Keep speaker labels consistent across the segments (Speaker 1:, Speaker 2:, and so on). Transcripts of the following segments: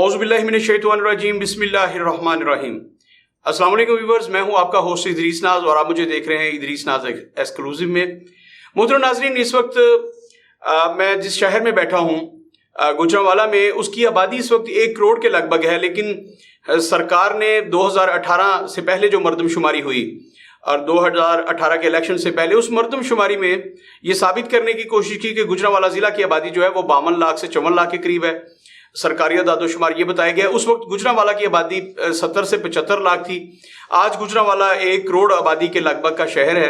Speaker 1: औज़ुबिल्लाहिमिनश्शैतानिर्रजीम बिस्मिल्लाहिर्रहमानिर्रहीम। अस्सलाम वालेकुम व्यूअर्स, मैं हूं आपका होस्ट इदरीस नाज और आप मुझे देख रहे हैं इदरीस नाज एक्सक्लूसिव में। मोहतरम नाज़रीन, इस वक्त मैं जिस शहर में बैठा हूं गुजरांवाला में, उसकी आबादी इस वक्त 1 करोड़ के लगभग है, लेकिन सरकार ने 2018 से पहले जो मरदमशुमारी हुई और 2018 के इलेक्शन से पहले उस मरदमशुमारी में ये साबित करने की कोशिश की कि गुजरांवाला ज़िला की आबादी जो है वो 52 लाख से 54 लाख के करीब है। सरकारी दादोशुमार ये बताया गया। उस वक्त गुजरांवाला की आबादी 70 से 75 लाख थी। आज गुजरांवाला 1 करोड़ आबादी के लगभग का शहर है,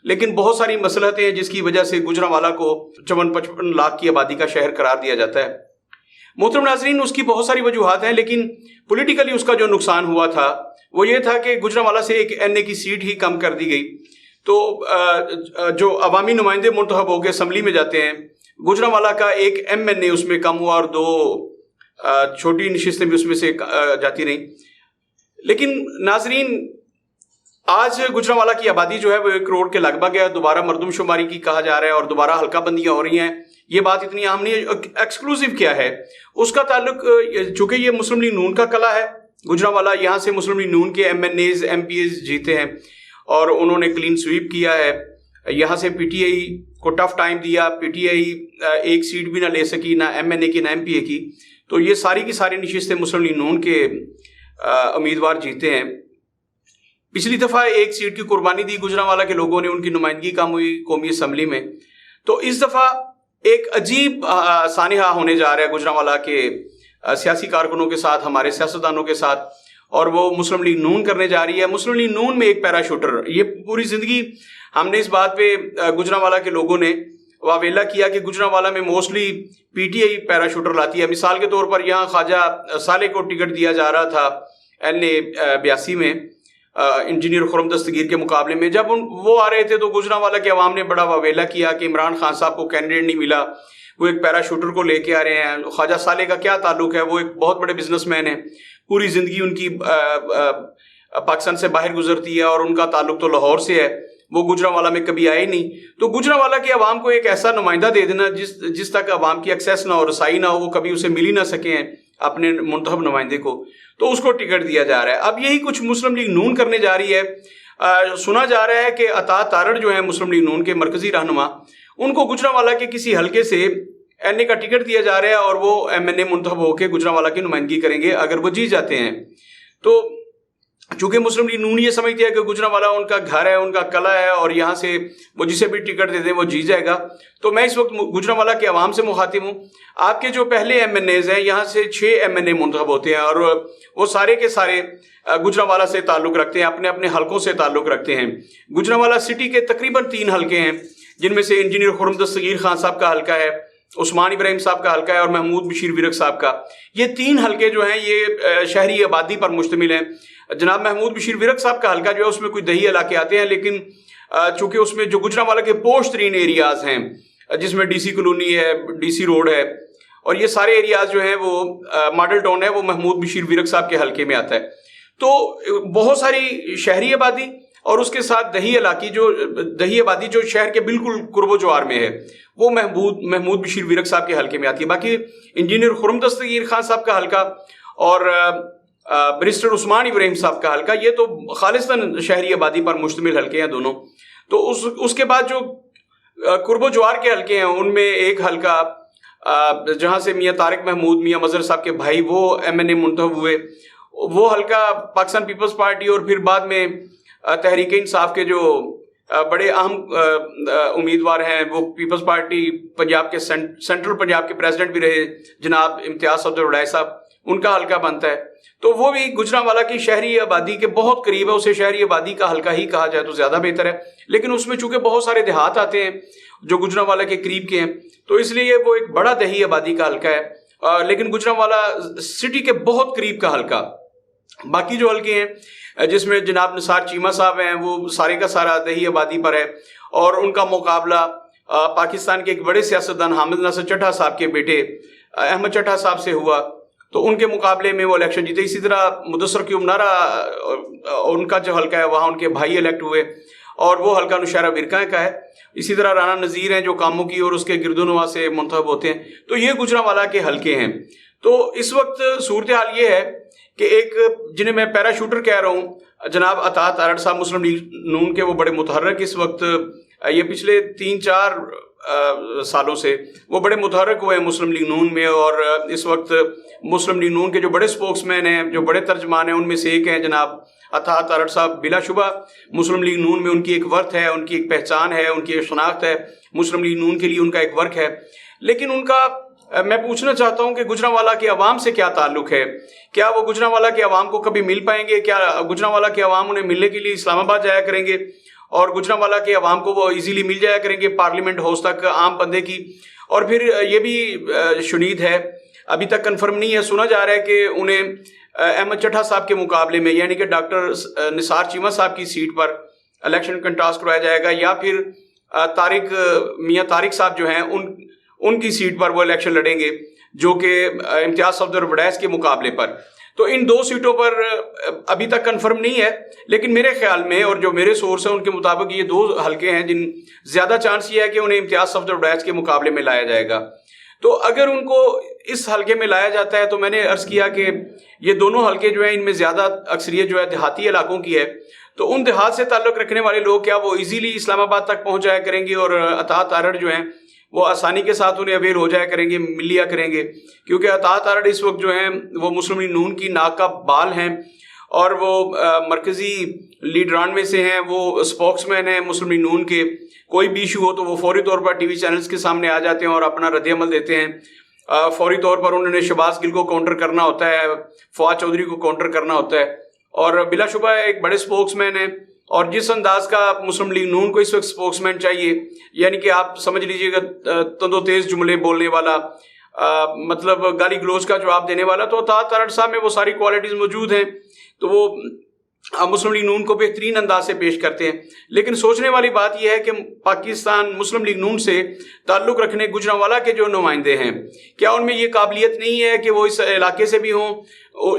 Speaker 1: लेकिन बहुत सारी मसलहतें हैं जिसकी वजह से गुजरांवाला को 54-55 लाख की आबादी का शहर करार दिया जाता है। मोहतरम नाज़रीन, उसकी बहुत सारी वजूहात हैं, लेकिन पॉलिटिकली उसका जो नुकसान हुआ था वो ये था कि गुजरांवाला से एक NA की सीट ही कम कर दी गई। तो जो अवामी नुमाइंदे मुंतखब होकर असम्बली में जाते हैं, गुजरांवाला का एक MNA उसमें कम हुआ और 2 छोटी नशिस्तें भी उसमें से जाती रहीं। लेकिन नाजरीन, आज गुजरांवाला की आबादी जो है वो 1 करोड़ के लगभग है। दोबारा मरदमशुमारी की कहा जा रहा है और दोबारा हल्का बंदियां हो रही हैं। ये बात इतनी आम नहीं है। एक्सक्लूसिव क्या है उसका ताल्लुक, चूंकि ये मुस्लिम लीग नून का कला है गुजरांवाला, यहाँ से मुस्लिम लीग नून के MNAs MPs जीते हैं और उन्होंने क्लीन स्वीप किया है। यहाँ से PTI को टफ टाइम दिया। PTI एक सीट भी ना ले सकी, ना MNA की ना MPA की। तो ये सारी की सारी नशिस्तें मुस्लिम लीग नून के उम्मीदवार जीते हैं। पिछली दफ़ा 1 सीट की कुर्बानी दी गुजरांवाला के लोगों ने, उनकी नुमाइंदगी कम हुई कौमी असम्बली में। तो इस दफ़ा एक अजीब सानिहा होने जा रहा है गुजरांवाला के सियासी कारकुनों के साथ, हमारे सियासतदानों के साथ, और वो मुस्लिम लीग नून करने जा रही है। मुस्लिम लीग नून में एक पैराशूटर, ये पूरी ज़िंदगी हमने इस बात पे गुजरांवाला के लोगों ने वावेला किया कि गुजरांवाला में मोस्टली PTI पैराशूटर लाती है। मिसाल के तौर पर यहाँ ख्वाजा साले को टिकट दिया जा रहा था NA 82 में इंजीनियर खुरम दस्तगीर के मुकाबले में। जब वो आ रहे थे तो गुजरांवाला के अवाम ने बड़ा वावेला किया कि इमरान खान साहब को कैंडिडेट नहीं मिला, वो एक पैराशूटर को लेके आ रहे हैं। ख्वाजा साले का क्या ताल्लुक है? वो एक बहुत बड़े बिजनेसमैन है, पूरी ज़िंदगी उनकी पाकिस्तान से बाहर गुजरती है और उनका ताल्लुक तो लाहौर से है। वो गुजरांवाला में कभी आए नहीं। तो गुजरांवाला के अवाम को एक ऐसा नुमाइंदा दे देना जिस तक अवाम की एक्सेस ना हो, रसाई ना हो, वो कभी उसे मिल ही ना सके अपने मुंतखब नुमाइंदे को, तो उसको टिकट दिया जा रहा है। अब यही कुछ मुस्लिम लीग नून करने जा रही है। सुना जा रहा है कि अता तारड़ जो है मुस्लिम लीग नून के मरकजी रहनुमा, उनको गुजरांवाला के किसी हल्के से NA का टिकट दिया जा रहा है और वो MNA मुंतखब होकर गुजरांवाला की नुमाइंदगी करेंगे अगर वो जीत जाते हैं। तो चूंकि मुस्लिम लीग नून ये समझती है कि गुजरांवाला उनका घर है, उनका कला है और यहाँ से वो जिसे भी टिकट दे दें वो जीत जाएगा। तो मैं इस वक्त गुजरांवाला के अवाम से मुखातिब हूँ। आपके जो पहले MNAs हैं, यहाँ से 6 MNA मुंतखब होते हैं और वो सारे के सारे गुजरांवाला से ताल्लुक़ रखते हैं, अपने अपने हलकों से ताल्लुक़ रखते हैं। गुजरांवाला सिटी के तकरीबन 3 हलके हैं, जिनमें से इंजीनियर खुरम दस्तगीर खान साहब का हल्का है, उस्मान इब्राहिम साहब का हल्का है और महमूद बशीर विरक साहब का। ये 3 हल्के जो हैं ये शहरी आबादी पर मुश्तमिल हैं। जनाब महमूद बशीर विरक साहब का हल्का जो है उसमें कुछ दही इलाके आते हैं, लेकिन चूंकि उसमें जो गुजरांवाला के पोश तरीन एरियाज हैं, जिसमें DC कॉलोनी है, DC रोड है, और ये सारे एरियाज जो हैं वो मॉडल टाउन है, वो महमूद बशीर विरक साहब के हल्के में आता है। तो बहुत सारी शहरी आबादी और उसके साथ दही आबादी जो शहर के बिल्कुल कुर्बो जवार में है, वो महमूद बशीर विरक साहब के हल्के में आती है। बाकी इंजीनियर खुरम दस्तगीर खान साहब का हल्का और बैरिस्टर उस्मान इब्राहिम साहब का हल्का, ये तो खालिस्तान शहरी आबादी पर मुश्तमिल हल्के हैं दोनों। तो उसके बाद जो कुर्बो जवार के हल्के हैं, उनमें एक हल्का जहाँ से मियाँ तारिक महमूद मियाँ मजहर साहब के भाई वो MNA मुंतखब हुए, वो हल्का पाकिस्तान पीपल्स पार्टी और फिर बाद में तहरीक इंसाफ के जो बड़े अहम उम्मीदवार हैं, वो पीपल्स पार्टी पंजाब के सेंट्रल पंजाब के प्रेसिडेंट भी रहे जनाब इम्तियाज सफदर वड़ाई साहब, उनका हल्का बनता है। तो वो भी गुजरांवाला की शहरी आबादी के बहुत करीब है, उसे शहरी आबादी का हल्का ही कहा जाए तो ज़्यादा बेहतर है। लेकिन उसमें चूंकि बहुत सारे देहात आते हैं जो गुजरांवाला के करीब के हैं, तो इसलिए वो एक बड़ा दही आबादी का हल्का है। लेकिन गुजरांवाला सिटी के बहुत करीब का हल्का, बाकी जो हल्के हैं जिसमें जनाब निसार चीमा साहब हैं, वो सारे का सारा दही आबादी पर है और उनका मुकाबला पाकिस्तान के एक बड़े सियासतदान हामिद नासिर चट्टा साहब के बेटे अहमद चट्टा साहब से हुआ, तो उनके मुकाबले में वो इलेक्शन जीते। इसी तरह मुदस्सर क्यूम नारा उनका जो हल्का है वहाँ उनके भाई इलेक्ट हुए और वो हल्का नौशहरा विरका का है। इसी तरह राना नज़ीर हैं जो कामों की और उसके गिरदोनवा से मुंतखब होते हैं। तो ये गुजरांवाला के हल्के हैं। تو اس وقت صورتحال یہ ہے کہ ایک جنہیں میں پیرا شوٹر کہہ رہا ہوں جناب عطا تارڑ صاحب مسلم لیگ نون کے، وہ بڑے متحرک اس وقت، یہ پچھلے 3-4 سالوں سے وہ بڑے متحرک ہوئے ہیں مسلم لیگ نون میں، اور اس وقت مسلم لیگ نون کے جو بڑے سپوکس مین ہیں، جو بڑے ترجمان ہیں، ان میں سے ایک ہیں جناب عطا تارڑ صاحب۔ بلا شبہ مسلم لیگ نون میں ان کی ایک ورث ہے، ان کی ایک پہچان ہے، ان کی ایک شناخت ہے، مسلم لیگ نون کے لیے ان کا ایک ورک ہے۔ لیکن ان کا میں پوچھنا چاہتا ہوں کہ گجرانوالہ کے عوام سے کیا تعلق ہے؟ کیا وہ گجرانوالہ کے عوام کو کبھی مل پائیں گے؟ کیا گجرانوالہ کے عوام انہیں ملنے کے لیے اسلام آباد جایا کریں گے؟ اور گجرانوالہ کے عوام کو وہ ایزیلی مل جایا کریں گے پارلیمنٹ ہاؤس تک عام بندے کی؟ اور پھر یہ بھی شنید ہے، ابھی تک کنفرم نہیں ہے، سنا جا رہا ہے کہ انہیں احمد چٹھا صاحب کے مقابلے میں، یعنی کہ ڈاکٹر نثار چیمہ صاحب کی سیٹ پر الیکشن کنٹاسٹ کرایا جائے گا، یا پھر میاں طارق صاحب جو ہیں ان کی سیٹ پر وہ الیکشن لڑیں گے، جو کہ امتیاز صفدر وڈیس کے مقابلے پر۔ تو ان 2 سیٹوں پر ابھی تک کنفرم نہیں ہے، لیکن میرے خیال میں اور جو میرے سورس ہیں ان کے مطابق یہ 2 حلقے ہیں جن زیادہ چانس یہ ہے کہ انہیں امتیاز صفدر وڈیس کے مقابلے میں لایا جائے گا۔ تو اگر ان کو اس حلقے میں لایا جاتا ہے تو میں نے عرض کیا کہ یہ دونوں حلقے جو ہیں ان میں زیادہ اکثریت جو ہے دیہاتی علاقوں کی ہے، تو ان دیہات سے تعلق رکھنے والے لوگ کیا وہ ایزیلی اسلام آباد تک پہنچ جایا کریں گے، اور عطا تارڑ جو ہیں وہ آسانی کے ساتھ انہیں اویل ہو جایا کریں گے، مل لیا کریں گے؟ کیونکہ عطا تارڑ اس وقت جو ہیں وہ مسلم لیگ نون کی ناک کا بال ہیں، اور وہ مرکزی لیڈران میں سے ہیں، وہ سپوکس مین ہیں مسلم لیگ نون کے۔ کوئی بھی ایشو ہو تو وہ فوری طور پر ٹی وی چینلز کے سامنے آ جاتے ہیں اور اپنا رد عمل دیتے ہیں۔ فوری طور پر انہوں نے شہباز گل کو کاؤنٹر کرنا ہوتا ہے، فواد چودھری کو کاؤنٹر کرنا ہوتا ہے، اور بلا شبہ ایک بڑے سپوکس مین ہیں۔ اور جس انداز کا مسلم لیگ نون کو اس وقت سپوکس مین چاہیے، یعنی کہ آپ سمجھ لیجئے گا تند و تیز جملے بولنے والا، مطلب گالی گلوچ کا جواب دینے والا، تو عطا تارڑ صاحب میں وہ ساری کوالٹیز موجود ہیں، تو وہ مسلم لیگ نون کو بہترین انداز سے پیش کرتے ہیں۔ لیکن سوچنے والی بات یہ ہے کہ پاکستان مسلم لیگ نون سے تعلق رکھنے گجرانوالہ کے جو نمائندے ہیں، کیا ان میں یہ قابلیت نہیں ہے کہ وہ اس علاقے سے بھی ہوں،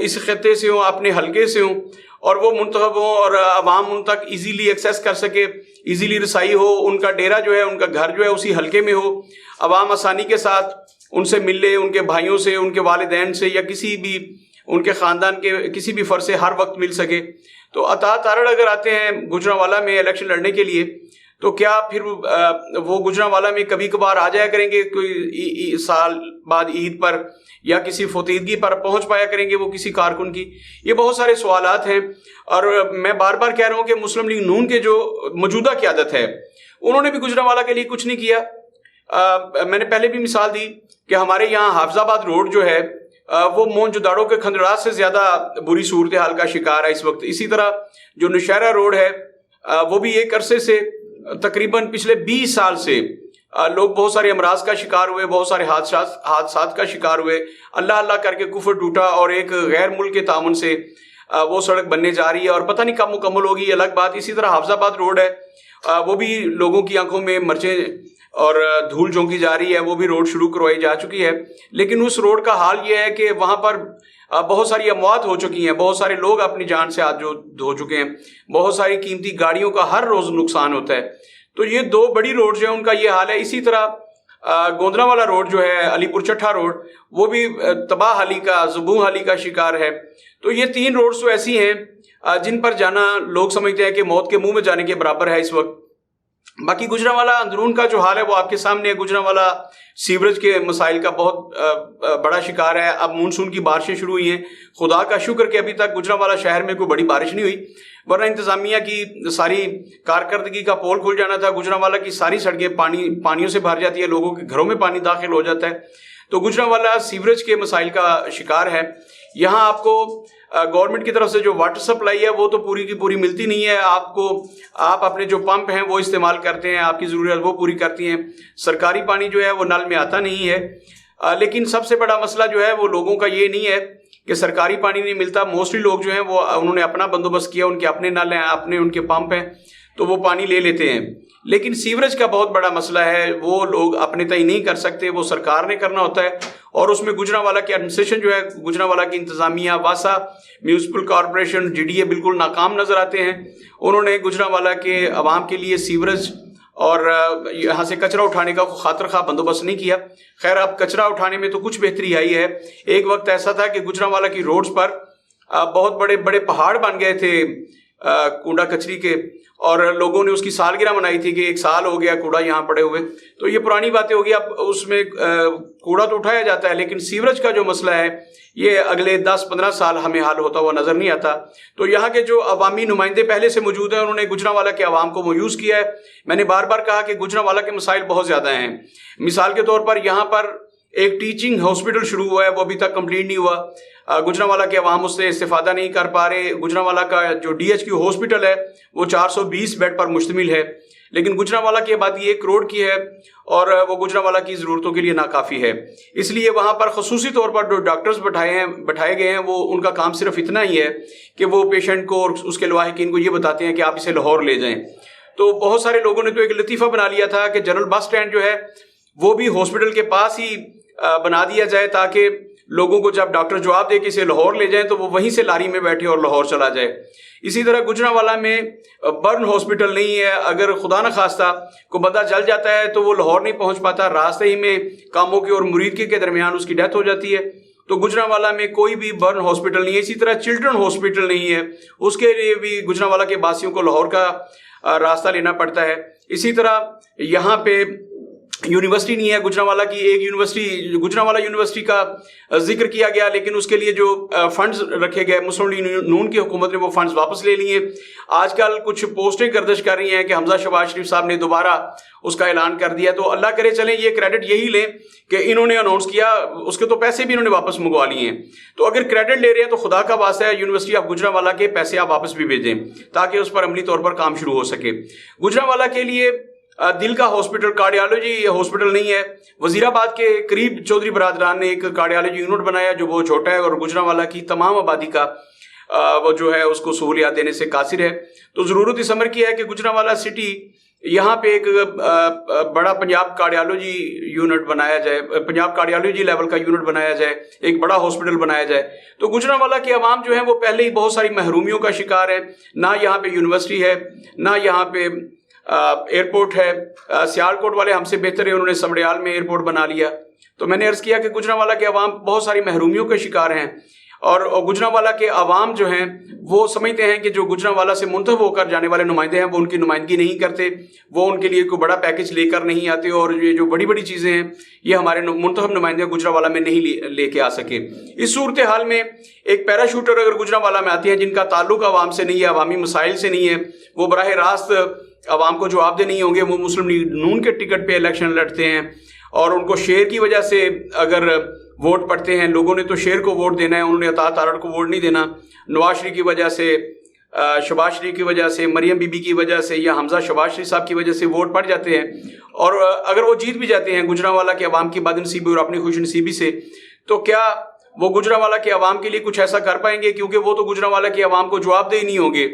Speaker 1: اس خطے سے ہوں، اپنے حلقے سے ہوں، اور وہ منتخب ہوں اور عوام ان تک ایزیلی ایکسیس کر سکے، ایزیلی رسائی ہو، ان کا ڈیرا جو ہے، ان کا گھر جو ہے اسی حلقے میں ہو، عوام آسانی کے ساتھ ان سے مل لے، ان کے بھائیوں سے، ان کے والدین سے، یا کسی بھی ان کے خاندان کے کسی بھی فرد سے ہر وقت مل سکے؟ تو عطا تارڑ اگر آتے ہیں گجرانوالہ میں الیکشن لڑنے کے لیے، تو کیا پھر وہ گجرانوالہ میں کبھی کبھار آ جایا کریں گے، کوئی سال بعد عید پر یا کسی فوتیدگی پر پہنچ پایا کریں گے وہ کسی کارکن کی؟ یہ بہت سارے سوالات ہیں، اور میں بار بار کہہ رہا ہوں کہ مسلم لیگ نون کے جو موجودہ قیادت ہے انہوں نے بھی گجرانوالہ کے لیے کچھ نہیں کیا۔ میں نے پہلے بھی مثال دی کہ ہمارے یہاں حافظ آباد روڈ جو ہے وہ موہنجودڑو کے کھنڈرات سے زیادہ بری صورتحال کا شکار ہے اس وقت۔ اسی طرح جو نوشہرہ روڈ ہے وہ بھی ایک عرصے سے تقریباً پچھلے 20 سال سے لوگ بہت سارے امراض کا شکار ہوئے، بہت سارے حادثات کا شکار ہوئے، اللہ اللہ کر کے کفر ٹوٹا، اور ایک غیر ملک کے تعاون سے وہ سڑک بننے جا رہی ہے، اور پتہ نہیں کب مکمل ہوگی، الگ بات۔ اسی طرح حافظ آباد روڈ ہے، وہ بھی لوگوں کی آنکھوں میں مرچیں اور دھول جھونکی جا رہی ہے، وہ بھی روڈ شروع کروائی جا چکی ہے، لیکن اس روڈ کا حال یہ ہے کہ وہاں پر بہت ساری اموات ہو چکی ہیں، بہت سارے لوگ اپنی جان سے ہاتھ دھو چکے ہیں، بہت ساری قیمتی گاڑیوں کا ہر روز نقصان ہوتا ہے۔ تو یہ 2 بڑی روڈ جو ہیں ان کا یہ حال ہے۔ اسی طرح گوندرانوالہ روڈ جو ہے، علی پور چٹھا روڈ، وہ بھی تباہ حالی کا، زبوں حالی کا شکار ہے۔ تو یہ 3 روڈز تو ایسی ہیں جن پر جانا لوگ سمجھتے ہیں کہ موت کے منہ میں جانے کے برابر ہے اس وقت۔ باقی گجرانوالہ اندرون کا جو حال ہے وہ آپ کے سامنے ہے۔ گجرانوالہ سیوریج کے مسائل کا بہت بڑا شکار ہے۔ اب مونسون کی بارشیں شروع ہوئی ہیں، خدا کا شکر کہ ابھی تک گجرانوالہ شہر میں کوئی بڑی بارش نہیں ہوئی، ورنہ انتظامیہ کی ساری کارکردگی کا پول کھل جانا تھا۔ گجرانوالہ کی ساری سڑکیں پانیوں سے بھر جاتی ہے، لوگوں کے گھروں میں پانی داخل ہو جاتا ہے۔ تو گجرانوالہ سیوریج کے مسائل کا شکار ہے۔ یہاں آپ کو گورنمنٹ کی طرف سے جو واٹر سپلائی ہے وہ تو پوری کی پوری ملتی نہیں ہے آپ اپنے جو پمپ ہیں وہ استعمال کرتے ہیں، آپ کی ضرورت وہ پوری کرتی ہیں، سرکاری پانی جو ہے وہ نل میں آتا نہیں ہے۔ لیکن سب سے بڑا مسئلہ جو ہے وہ لوگوں کا یہ نہیں ہے کہ سرکاری پانی نہیں ملتا، موسٹلی لوگ جو ہیں وہ انہوں نے اپنا بندوبست کیا، ان کے اپنے نل ہیں، اپنے ان کے پمپ ہیں، تو وہ پانی لے لیتے ہیں۔ لیکن سیوریج کا بہت بڑا مسئلہ ہے، وہ لوگ اپنے تئیں نہیں کر سکتے، وہ سرکار نے کرنا ہوتا ہے، اور اس میں گجرانوالہ کی ایڈمنسٹریشن جو ہے، گجرانوالہ کی انتظامیہ، واسا میونسپل کارپوریشن، GDA بالکل ناکام نظر آتے ہیں۔ انہوں نے گجرانوالہ کے عوام کے لیے سیوریج और यहाँ से कचरा उठाने का खातिर खा बंदोबस्त नहीं किया। खैर, अब कचरा उठाने में तो कुछ बेहतरी आई है। एक वक्त ऐसा था कि गुजरांवाला की रोड्स पर बहुत बड़े बड़े पहाड़ बन गए थे कूड़ा कचरी के, और लोगों ने उसकी सालगिरह मनाई थी कि 1 साल हो गया कूड़ा यहाँ पड़े हुए। तो ये पुरानी बातें होगी। अब उसमें कूड़ा तो उठाया जाता है, लेकिन सीवरेज का जो मसला है ये अगले 10-15 साल हमें हल होता हुआ नजर नहीं आता। तो यहाँ के जो अवामी नुमाइंदे पहले से मौजूद हैं, उन्होंने गुजरांवाला के अवाम को मायूस किया है। मैंने बार बार कहा कि गुजरांवाला के मसाइल बहुत ज्यादा हैं। मिसाल के तौर पर यहाँ पर एक टीचिंग हॉस्पिटल शुरू हुआ है, वो अभी तक कंप्लीट नहीं हुआ। गुजरांवाला के अवाम उससे इस्तेफादा नहीं कर पा रहे। गुजरांवाला का जो DHQ हॉस्पिटल है वो 420 बेड पर मुश्तमिल है, लेकिन गुजरांवाला की आबादी 1 करोड़ की है और वो गुजरांवाला की ज़रूरतों के लिए नाकाफ़ी है। इसलिए वहाँ पर खसूसी तौर पर जो डॉक्टर्स बैठाए गए हैं, वो उनका काम सिर्फ इतना ही है कि वो पेशेंट को और उसके लवाहिकीन को ये बताते हैं कि आप इसे लाहौर ले जाएं। तो बहुत सारे लोगों ने तो एक लतीफ़ा बना लिया था कि जनरल बस स्टैंड जो है वो भी हॉस्पिटल के पास ही बना दिया जाए, ताकि लोगों को जब डॉक्टर जवाब दे कि इसे लाहौर ले जाएं तो वो वहीं से लारी में बैठे और लाहौर चला जाए। इसी तरह गुजरांवाला में बर्न हॉस्पिटल नहीं है। अगर खुदा न खास्ता को बंदा जल जाता है तो वो लाहौर नहीं पहुंच पाता, रास्ते ही में कामों के और मुरीद के दरमियान उसकी डेथ हो जाती है। तो गुजरांवाला में कोई भी बर्न हॉस्पिटल नहीं है। इसी तरह चिल्ड्रन हॉस्पिटल नहीं है, उसके लिए भी गुजरांवाला के बासियों को लाहौर का रास्ता लेना पड़ता है। इसी तरह यहाँ पे यूनिवर्सिटी नहीं है। गुजरांवाला की एक यूनिवर्सिटी, गुजरांवाला यूनिवर्सिटी का जिक्र किया गया, लेकिन उसके लिए जो फंड्स रखे गए, मुस्लिम लीग नून की हुकूमत ने वो फंड्स वापस ले लिए। आजकल कुछ पोस्टें गर्दिश कर रही हैं कि हमजा शहबाज शरीफ साहब ने दोबारा उसका ऐलान कर दिया। तो अल्लाह करे चलें ये क्रेडिट यही लें कि इन्होंने अनाउंस किया, उसके तो पैसे भी इन्होंने वापस मंगवा लिए हैं। तो अगर क्रेडिट ले रहे हैं तो खुदा का वास्ता है, यूनिवर्सिटी ऑफ गुजरांवाला के पैसे आप वापस भी भेजें ताकि उस पर अमली तौर पर काम शुरू हो सके। गुजरांवाला के लिए दिल का हॉस्पिटल, कार्डियोलॉजी हॉस्पिटल नहीं है। वजीराबाद के करीब चौधरी बरादरान ने एक कार्डियोलॉजी यूनिट बनाया जो बहुत छोटा है और गुजरांवाला की तमाम आबादी का वो जो है उसको सहूलियात देने से कासिर है। तो ज़रूरत इस अमर की है कि गुजरांवाला सिटी यहाँ पे एक बड़ा पंजाब कार्डियोलॉजी यूनिट बनाया जाए, पंजाब कार्डियोलॉजी लेवल का यूनिट बनाया जाए, एक बड़ा हॉस्पिटल बनाया जाए। तो गुजरांवाला के अवाम जो है वो पहले ही बहुत सारी महरूमियों का शिकार है। ना यहाँ पे यूनिवर्सिटी है, ना यहाँ पे एयरपोर्ट है। सियालकोट वाले हमसे बेहतर है, उन्होंने समड़ियाल में एयरपोर्ट बना लिया। तो मैंने अर्ज किया कि गुजरांवाला के अवाम बहुत सारी महरूमियों के शिकार हैं और गुजरांवाला के अवाम जो हैं वो समझते हैं कि जो गुजरांवाला से मुंतखब होकर जाने वाले नुमाइंदे हैं वो उनकी नुमाइंदगी नहीं करते, वो उनके लिए कोई बड़ा पैकेज लेकर नहीं आते, और ये जो बड़ी बड़ी चीज़ें हैं ये हमारे मुंतखब नुमाइंदे गुजरांवाला में नहीं लेके आ सके। इस सूरत हाल में एक पैराशूटर अगर गुजरांवाला में आती है जिनका ताल्लुक अवाम से नहीं है, अवामी मसाइल से नहीं है, वो बराह रास्त अवाम को जवाब दे नहीं होंगे। वो मुस्लिम लीग नून के टिकट पे इलेक्शन लड़ते हैं और उनको शेर की वजह से अगर वोट पड़ते हैं, लोगों ने तो शेर को वोट देना है, उन्होंने अता तारड़ को वोट नहीं देना। नवाज शरीफ की वजह से, शहबाज शरीफ की वजह से, मरियम बीबी की वजह से या हमजा शहबाज शरीफ साहब की वजह से वोट पड़ जाते हैं और अगर वो जीत भी जाते हैं गुजरांवाला के अवाम की बदनसीबी और अपनी खुशनसीबी से, तो क्या वो गुजरांवाला के अवाम के लिए कुछ ऐसा कर पाएंगे? क्योंकि वो तो गुजरांवाला के अवाम को जवाबदेही नहीं होंगे।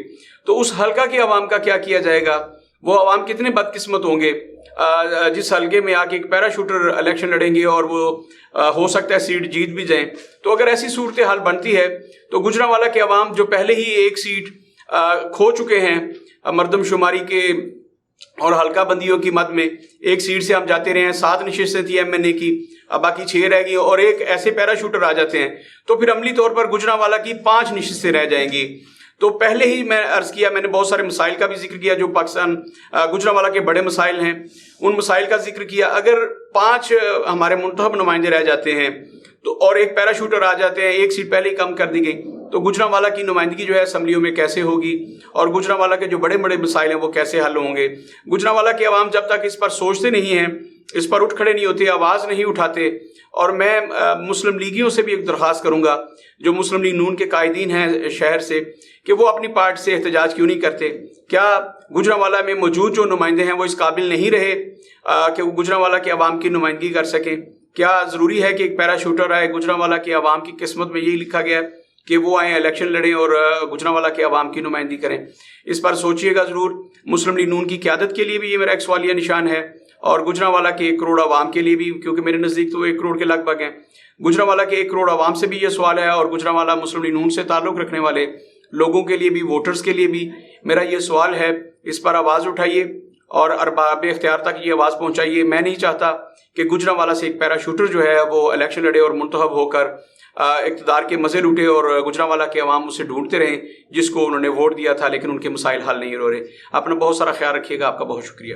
Speaker 1: तो उस हल्का के अवाम का क्या किया जाएगा? वो अवाम कितने बदकिस्मत होंगे जिस हल्के में आके एक पैराशूटर इलेक्शन लड़ेंगे और वो हो सकता है सीट जीत भी जाएं। तो अगर ऐसी सूरत हाल बनती है तो गुजरांवाला के अवाम जो पहले ही एक सीट खो चुके हैं मर्दमशुमारी के और हल्का बंदियों की मद में, एक सीट से हम जाते रहे हैं, 7 नशिस्तें थी MNA की, अब बाकी 6 रह गई और एक ऐसे पैराशूटर आ जाते हैं तो फिर अमली तौर पर गुजरांवाला की 5 नशिस्तें रह जाएंगी। तो पहले ही मैं अर्ज किया, मैंने बहुत सारे मसाइल का भी जिक्र किया जो पाकिस्तान गुजरांवाला के बड़े मसाइल हैं, उन मसाइल का जिक्र किया। अगर 5 हमारे मुंतखब नुमाइंदे रह जाते हैं तो और एक पैराशूटर आ जाते हैं, एक सीट पहले ही कम कर दी गई, तो गुजरांवाला की नुमाइंदगी जो है असम्बलियों में कैसे होगी और गुजरांवाला के जो बड़े बड़े मसाइल हैं वो कैसे हल होंगे? गुजरांवाला के अवाम जब तक इस पर सोचते नहीं हैं, इस पर उठ खड़े नहीं होते, आवाज़ नहीं उठाते। और मैं मुस्लिम लीगियों से भी एक दरख्वास्त करूंगा जो मुस्लिम लीग नून के कायदीन हैं शहर से, कि वो अपनी पार्टी से एहतजाज क्यों नहीं करते? क्या गुजरांवाला में मौजूद जो नुमाइंदे हैं वो इस काबिल नहीं रहे कि वो गुजरांवाला के अवाम की नुमाइंदगी कर सकें? क्या ज़रूरी है कि एक पैराशूटर आए? गुजरांवाला के अवाम की किस्मत में यही लिखा गया है कि वो आए, इलेक्शन लड़ें और गुजरांवाला के अवाम की नुमाइंदगी करें। इस पर सोचिएगा ज़रूर। मुस्लिम लीग नून की क़यादत के लिए भी ये मेरा एक सवालिया निशान है और गुजरांवाला के 1 करोड़ अवाम के लिए भी, क्योंकि मेरे नज़दीक तो 1 करोड़ के लगभग हैं। गुजरांवाला के 1 करोड़ अवाम से भी ये सवाल है और गुजरांवाला मुस्लिम लीग नून से ताल्लुक़ रखने वाले लोगों के लिए भी, वोटर्स के लिए भी मेरा ये सवाल है। इस पर आवाज़ उठाइए اور ارباب اختیار تک یہ آواز پہنچائیے. میں نہیں چاہتا کہ گجرانوالہ سے ایک پیراشوٹر جو ہے وہ الیکشن لڑے اور منتخب ہو کر اقتدار کے مزے لوٹے اور گجرانوالہ کے عوام اسے ڈھونڈتے رہیں جس کو انہوں نے ووٹ دیا تھا لیکن ان کے مسائل حل نہیں ہو رہے. اپنا بہت سارا خیال رکھیے گا. آپ کا بہت شکریہ.